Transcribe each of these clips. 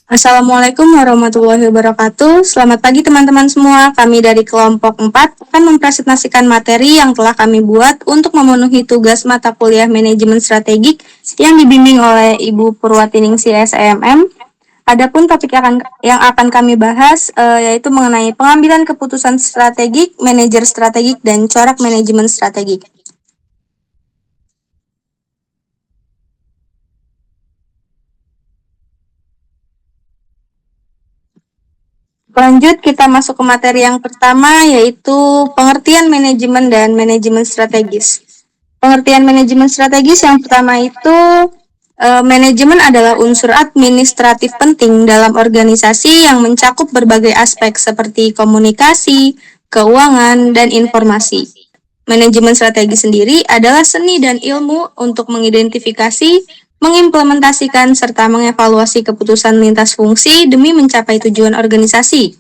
Assalamualaikum warahmatullahi wabarakatuh. Selamat pagi teman-teman semua. Kami dari kelompok 4 akan mempresentasikan materi yang telah kami buat untuk memenuhi tugas mata kuliah manajemen strategik yang dibimbing oleh Ibu Purwatiningsi SMM. Adapun topik yang akan kami bahas yaitu mengenai pengambilan keputusan strategik, manajer strategik, dan corak manajemen strategik. Lanjut, kita masuk ke materi yang pertama, yaitu pengertian manajemen dan manajemen strategis. Pengertian manajemen strategis yang pertama itu, manajemen adalah unsur administratif penting dalam organisasi yang mencakup berbagai aspek seperti komunikasi, keuangan, dan informasi. Manajemen strategi sendiri adalah seni dan ilmu untuk mengidentifikasi, mengimplementasikan, serta mengevaluasi keputusan lintas fungsi demi mencapai tujuan organisasi.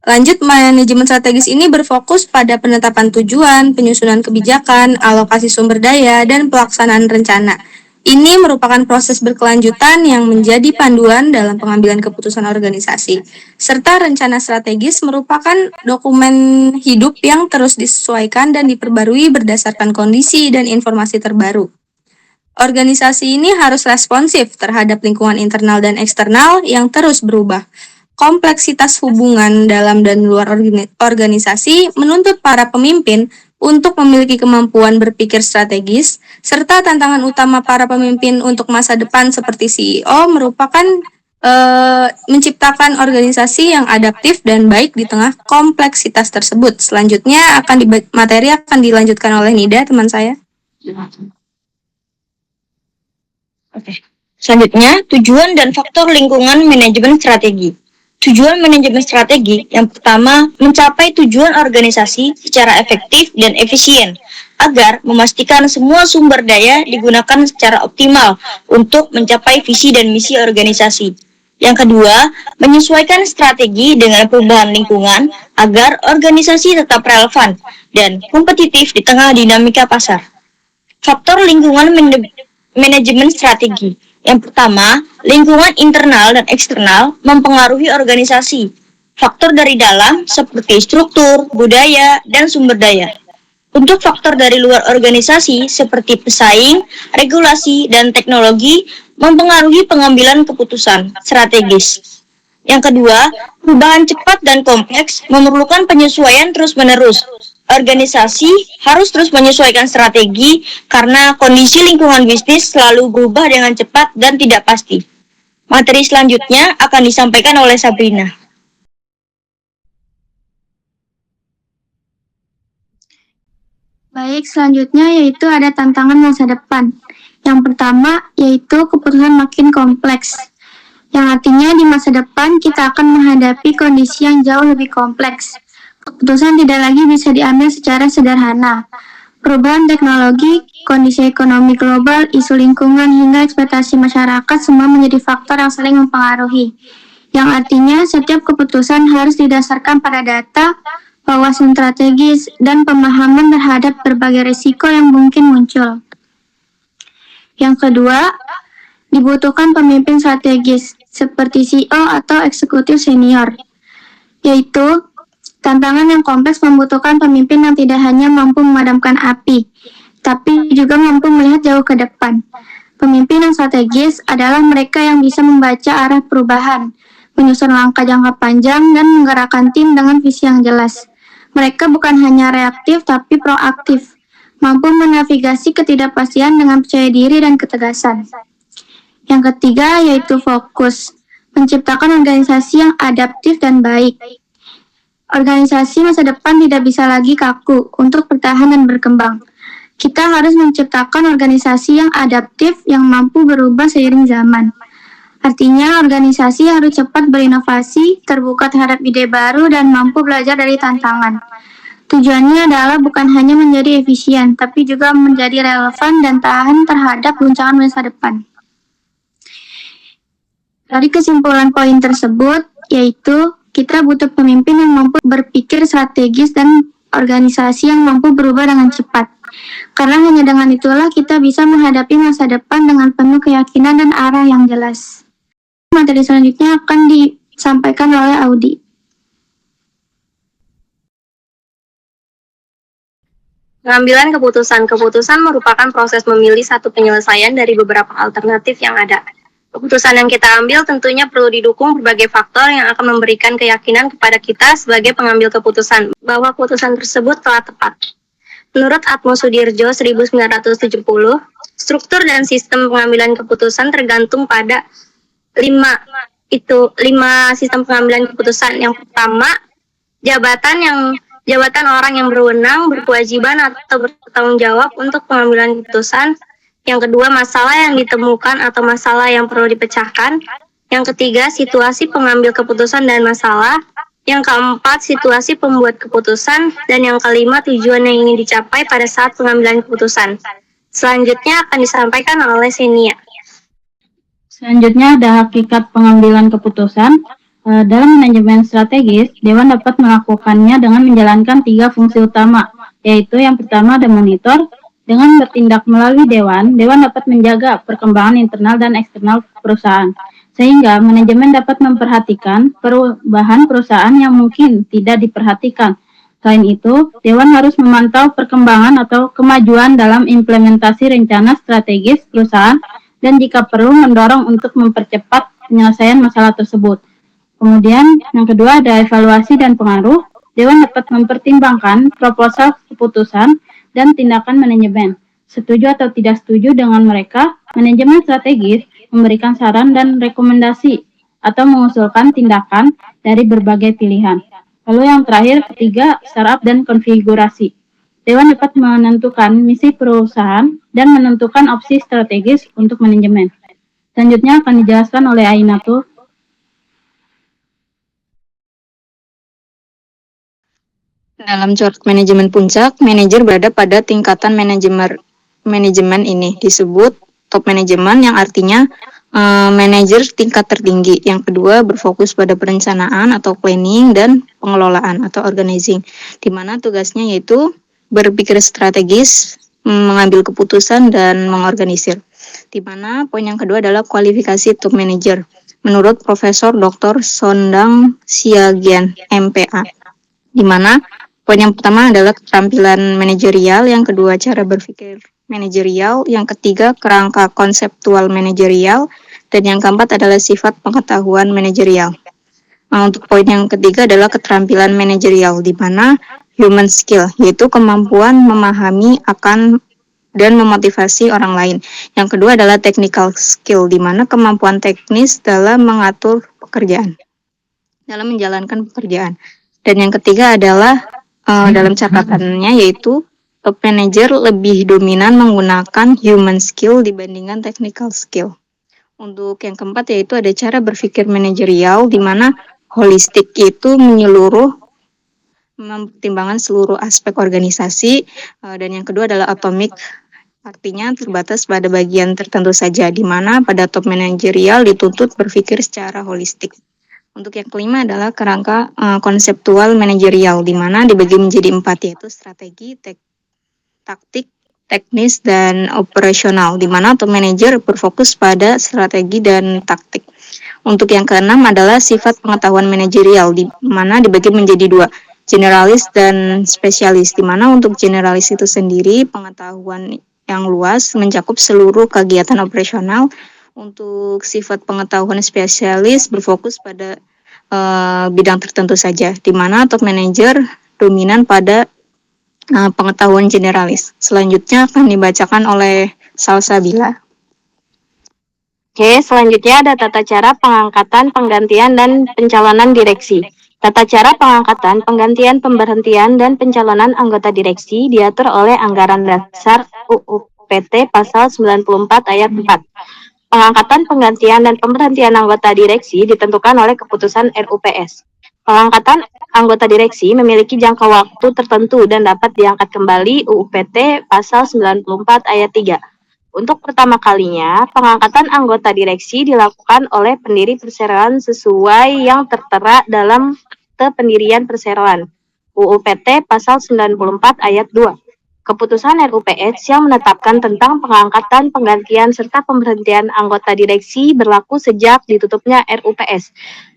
Lanjut, manajemen strategis ini berfokus pada penetapan tujuan, penyusunan kebijakan, alokasi sumber daya, dan pelaksanaan rencana. Ini merupakan proses berkelanjutan yang menjadi panduan dalam pengambilan keputusan organisasi. Serta rencana strategis merupakan dokumen hidup yang terus disesuaikan dan diperbarui berdasarkan kondisi dan informasi terbaru. Organisasi ini harus responsif terhadap lingkungan internal dan eksternal yang terus berubah. Kompleksitas hubungan dalam dan luar organisasi menuntut para pemimpin untuk memiliki kemampuan berpikir strategis, serta tantangan utama para pemimpin untuk masa depan seperti CEO merupakan menciptakan organisasi yang adaptif dan baik di tengah kompleksitas tersebut. Selanjutnya materi akan dilanjutkan oleh Nida, teman saya. Oke. Selanjutnya, tujuan dan faktor lingkungan manajemen strategi. Tujuan manajemen strategi yang pertama, mencapai tujuan organisasi secara efektif dan efisien agar memastikan semua sumber daya digunakan secara optimal untuk mencapai visi dan misi organisasi. Yang kedua, menyesuaikan strategi dengan perubahan lingkungan agar organisasi tetap relevan dan kompetitif di tengah dinamika pasar. Faktor lingkungan manajemen strategi. Yang pertama, lingkungan internal dan eksternal mempengaruhi organisasi. Faktor dari dalam seperti struktur, budaya, dan sumber daya. Untuk faktor dari luar organisasi seperti pesaing, regulasi, dan teknologi mempengaruhi pengambilan keputusan strategis. Yang kedua, perubahan cepat dan kompleks memerlukan penyesuaian terus-menerus. Organisasi harus terus menyesuaikan strategi karena kondisi lingkungan bisnis selalu berubah dengan cepat dan tidak pasti. Materi selanjutnya akan disampaikan oleh Sabrina. Baik, selanjutnya yaitu ada tantangan masa depan. Yang pertama yaitu keputusan makin kompleks. Yang artinya di masa depan kita akan menghadapi kondisi yang jauh lebih kompleks. Keputusan tidak lagi bisa diambil secara sederhana. Perubahan teknologi, kondisi ekonomi global, isu lingkungan, hingga ekspektasi masyarakat semua menjadi faktor yang saling mempengaruhi. Yang artinya setiap keputusan harus didasarkan pada data, wawasan strategis, dan pemahaman terhadap berbagai risiko yang mungkin muncul. Yang kedua, dibutuhkan pemimpin strategis seperti CEO atau eksekutif senior, yaitu tantangan yang kompleks membutuhkan pemimpin yang tidak hanya mampu memadamkan api, tapi juga mampu melihat jauh ke depan. Pemimpin yang strategis adalah mereka yang bisa membaca arah perubahan, menyusun langkah jangka panjang, dan menggerakkan tim dengan visi yang jelas. Mereka bukan hanya reaktif, tapi proaktif, mampu menavigasi ketidakpastian dengan percaya diri dan ketegasan. Yang ketiga yaitu fokus, menciptakan organisasi yang adaptif dan baik. Organisasi masa depan tidak bisa lagi kaku untuk bertahan dan berkembang. Kita harus menciptakan organisasi yang adaptif yang mampu berubah seiring zaman. Artinya, organisasi harus cepat berinovasi, terbuka terhadap ide baru, dan mampu belajar dari tantangan. Tujuannya adalah bukan hanya menjadi efisien, tapi juga menjadi relevan dan tahan terhadap guncangan masa depan. Dari kesimpulan poin tersebut, yaitu kita butuh pemimpin yang mampu berpikir strategis dan organisasi yang mampu berubah dengan cepat. Karena hanya dengan itulah kita bisa menghadapi masa depan dengan penuh keyakinan dan arah yang jelas. Materi selanjutnya akan disampaikan oleh Audi. Pengambilan keputusan. Keputusan merupakan proses memilih satu penyelesaian dari beberapa alternatif yang ada. Keputusan yang kita ambil tentunya perlu didukung berbagai faktor yang akan memberikan keyakinan kepada kita sebagai pengambil keputusan bahwa keputusan tersebut telah tepat. Menurut Atmo Sudirjo 1970, struktur dan sistem pengambilan keputusan tergantung pada lima sistem pengambilan keputusan. Yang pertama, jabatan orang yang berwenang, berkewajiban atau bertanggung jawab untuk pengambilan keputusan. Yang kedua, masalah yang ditemukan atau masalah yang perlu dipecahkan. Yang ketiga, situasi pengambil keputusan dan masalah. Yang keempat, situasi pembuat keputusan. Dan yang kelima, tujuan yang ingin dicapai pada saat pengambilan keputusan. Selanjutnya akan disampaikan oleh Senia. Selanjutnya ada hakikat pengambilan keputusan. Dalam manajemen strategis, Dewan dapat melakukannya dengan menjalankan 3 fungsi utama, yaitu yang pertama ada monitor. Dengan bertindak melalui Dewan dapat menjaga perkembangan internal dan eksternal perusahaan, sehingga manajemen dapat memperhatikan perubahan perusahaan yang mungkin tidak diperhatikan. Selain itu, Dewan harus memantau perkembangan atau kemajuan dalam implementasi rencana strategis perusahaan dan jika perlu mendorong untuk mempercepat penyelesaian masalah tersebut. Kemudian, yang kedua ada evaluasi dan pengaruh. Dewan dapat mempertimbangkan proposal keputusan dan tindakan manajemen. Setuju atau tidak setuju dengan mereka, manajemen strategis memberikan saran dan rekomendasi atau mengusulkan tindakan dari berbagai pilihan. Lalu yang terakhir, ketiga, startup dan konfigurasi. Dewan dapat menentukan misi perusahaan dan menentukan opsi strategis untuk manajemen. Selanjutnya akan dijelaskan oleh Ainatul. Dalam corak manajemen puncak, manajer berada pada tingkatan manajemen ini disebut top manajemen yang artinya manajer tingkat tertinggi. Yang kedua berfokus pada perencanaan atau planning dan pengelolaan atau organizing, di mana tugasnya yaitu berpikir strategis, mengambil keputusan dan mengorganisir. Di mana poin yang kedua adalah kualifikasi top manager. Menurut Profesor Dr. Sondang Siagian, MPA, di mana poin yang pertama adalah keterampilan manajerial, yang kedua cara berpikir manajerial, yang ketiga kerangka konseptual manajerial, dan yang keempat adalah sifat pengetahuan manajerial. Nah, untuk poin yang ketiga adalah keterampilan manajerial, di mana human skill, yaitu kemampuan memahami akan dan memotivasi orang lain. Yang kedua adalah technical skill, di mana kemampuan teknis dalam mengatur pekerjaan, dalam menjalankan pekerjaan. Dan yang ketiga adalah dalam catatannya yaitu top manager lebih dominan menggunakan human skill dibandingkan technical skill. Untuk yang keempat yaitu ada cara berpikir manajerial, di mana holistik itu menyeluruh, mempertimbangkan seluruh aspek organisasi. Dan yang kedua adalah atomic, artinya terbatas pada bagian tertentu saja, di mana pada top manajerial dituntut berpikir secara holistik. Untuk yang kelima adalah kerangka konseptual manajerial, di mana dibagi menjadi 4, yaitu strategi, taktik, teknis, dan operasional, di mana top manager berfokus pada strategi dan taktik. Untuk yang keenam adalah sifat pengetahuan manajerial, di mana dibagi menjadi 2, generalis dan spesialis, di mana untuk generalis itu sendiri pengetahuan yang luas mencakup seluruh kegiatan operasional. Untuk sifat pengetahuan spesialis berfokus pada bidang tertentu saja, di mana top manager dominan pada pengetahuan generalis. Selanjutnya akan dibacakan oleh Salsabila. Oke, selanjutnya ada tata cara pengangkatan, penggantian, dan pencalonan direksi. Tata cara pengangkatan, penggantian, pemberhentian, dan pencalonan anggota direksi diatur oleh Anggaran Dasar UU PT Pasal 94 Ayat 4. Pengangkatan, penggantian, dan pemberhentian anggota direksi ditentukan oleh keputusan RUPS. Pengangkatan anggota direksi memiliki jangka waktu tertentu dan dapat diangkat kembali UU PT Pasal 94 Ayat 3. Untuk pertama kalinya, pengangkatan anggota direksi dilakukan oleh pendiri perseroan sesuai yang tertera dalam Akte Pendirian Perseroan UU PT Pasal 94 Ayat 2. Keputusan RUPS yang menetapkan tentang pengangkatan, penggantian, serta pemberhentian anggota direksi berlaku sejak ditutupnya RUPS,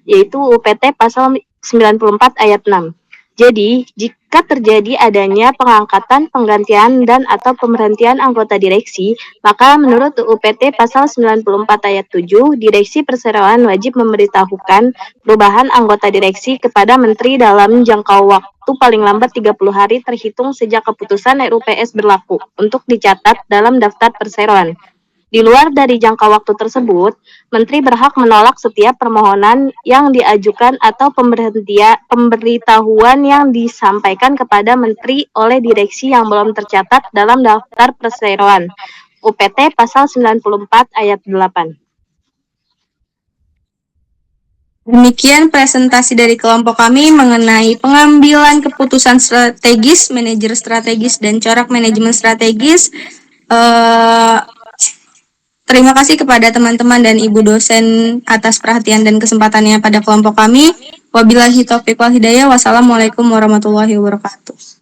yaitu UU PT Pasal 94 Ayat 6. Jadi, jika terjadi adanya pengangkatan, penggantian, dan atau pemberhentian anggota direksi, maka menurut UU PT Pasal 94 Ayat 7, Direksi Perseroan wajib memberitahukan perubahan anggota direksi kepada Menteri dalam jangka waktu paling lambat 30 hari terhitung sejak keputusan RUPS berlaku untuk dicatat dalam daftar perseroan. Di luar dari jangka waktu tersebut, Menteri berhak menolak setiap permohonan yang diajukan atau pemberitahuan yang disampaikan kepada Menteri oleh direksi yang belum tercatat dalam daftar perseroan. UPT Pasal 94 Ayat 8. Demikian presentasi dari kelompok kami mengenai pengambilan keputusan strategis, manajer strategis, dan corak manajemen strategis. Terima kasih kepada teman-teman dan Ibu dosen atas perhatian dan kesempatannya pada kelompok kami. Wabillahi taufiq wal hidayah. Wassalamualaikum warahmatullahi wabarakatuh.